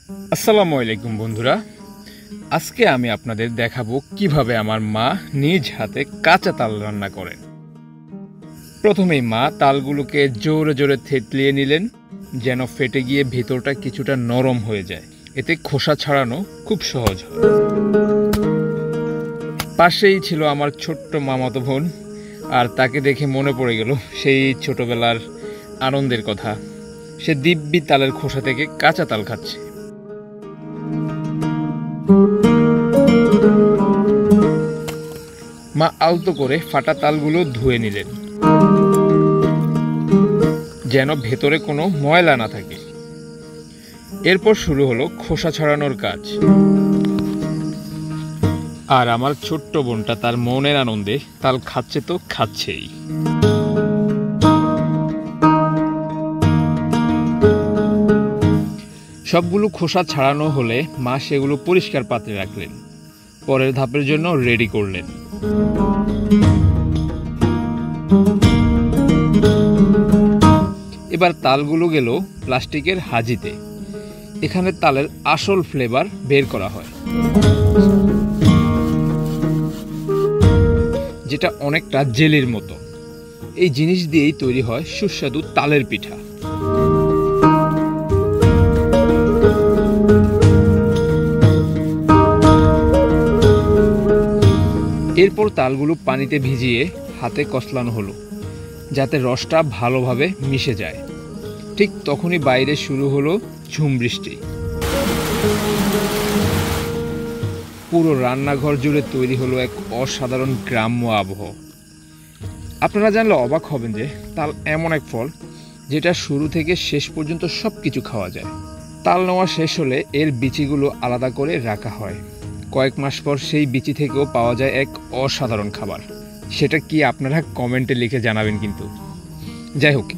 আসসালামু আলাইকুম বন্ধুরা, আজকে আমি আপনাদের দেখাবো কিভাবে আমার মা নিজ হাতে কাঁচা তাল রান্না করেন। প্রথমেই মা তালগুলোকে জোরে জোরে থেতলিয়ে নিলেন যেন ফেটে গিয়ে ভেতরটা কিছুটা নরম হয়ে যায়, এতে খোসা ছাড়ানো খুব সহজ হয়। পাশেই ছিল আমার ছোট্ট মামাতো বোন, আর তাকে দেখে মনে পড়ে গেল সেই ছোটবেলার আনন্দের কথা। সে দিব্যি তালের খোসা থেকে কাঁচা তাল খাচ্ছে। মা আলতো করে ফাটা তালগুলো ধুয়ে নিলেন যেন ভেতরে কোনো ময়লা না থাকে। এরপর শুরু হলো খোসা ছাড়ানোর কাজ। আর আমার ছোট্ট বোনটা তার মনের আনন্দে তাল খাচ্ছে তো খাচ্ছেই। সবগুলো খোসা ছাড়ানো হলে মা সেগুলো পরিষ্কার পাত্রে রাখলেন, পরের ধাপের জন্য রেডি করলেন। এবার তালগুলো গেল প্লাস্টিকের হাজিতে। এখানে তালের আসল ফ্লেভার বের করা হয়, যেটা অনেকটা জেলির মতো। এই জিনিস দিয়েই তৈরি হয় সুস্বাদু তালের পিঠা। এরপর তালগুলো পানিতে ভিজিয়ে হাতে কসলানো হলো যাতে রসটা ভালোভাবে মিশে যায়। ঠিক তখনই বাইরে শুরু হলো ঝুম বৃষ্টি। পুরো রান্নাঘর জুড়ে তৈরি হলো এক অসাধারণ গ্রাম্য আবহ। আপনারা জানলে অবাক হবেন যে তাল এমন এক ফল যেটা শুরু থেকে শেষ পর্যন্ত সব কিছু খাওয়া যায়। তাল নেওয়া শেষ হলে এর বিচিগুলো আলাদা করে রাখা হয়। কয়েক মাস পর সেই বিচি থেকেও পাওয়া যায় এক অসাধারণ খাবার। সেটা কি আপনারা কমেন্টে লিখে জানাবেন কিন্তু। যাই হোক,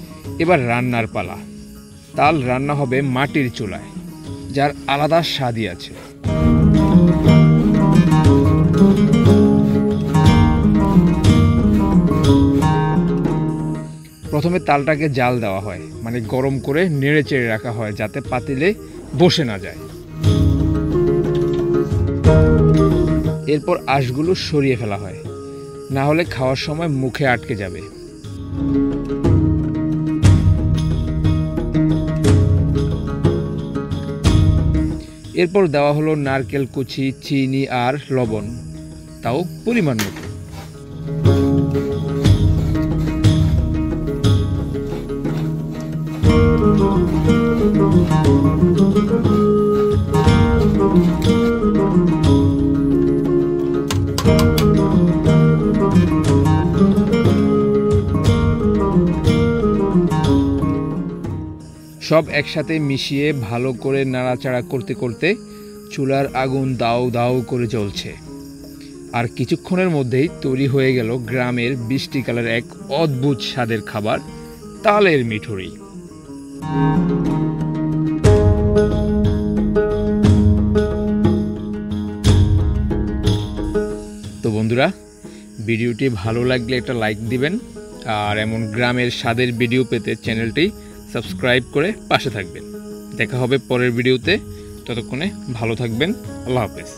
এবার রান্নার পালা। তাল রান্না হবে মাটির চুলায়, যার আলাদা স্বাদই আছে। প্রথমে তালটাকে জাল দেওয়া হয়, মানে গরম করে নেড়ে চেড়ে রাখা হয় যাতে পাতিলে বসে না যায়। এরপর আঁশগুলো সরিয়ে ফেলা হয়, না হলে খাওয়ার সময় মুখে আটকে যাবে। এরপর দেওয়া হলো নারকেল কুচি, চিনি আর লবণ, তাও পরিমাণ মতো। সব একসাথে মিশিয়ে ভালো করে নাড়াচাড়া করতে করতে চুলার আগুন দাউ দাউ করে জ্বলছে। আর কিছুক্ষণের মধ্যেই তৈরি হয়ে গেল গ্রামের বৃষ্টিকালের এক অদ্ভুত স্বাদের খাবার, তালের মিঠুরি। তো বন্ধুরা, ভিডিওটি ভালো লাগলে একটা লাইক দিবেন, আর এমন গ্রামের স্বাদের ভিডিও পেতে চ্যানেলটি সাবস্ক্রাইব করে পাশে থাকবেন। দেখা হবে পরের ভিডিওতে। ততক্ষণে ভালো থাকবেন। আল্লাহ হাফেজ।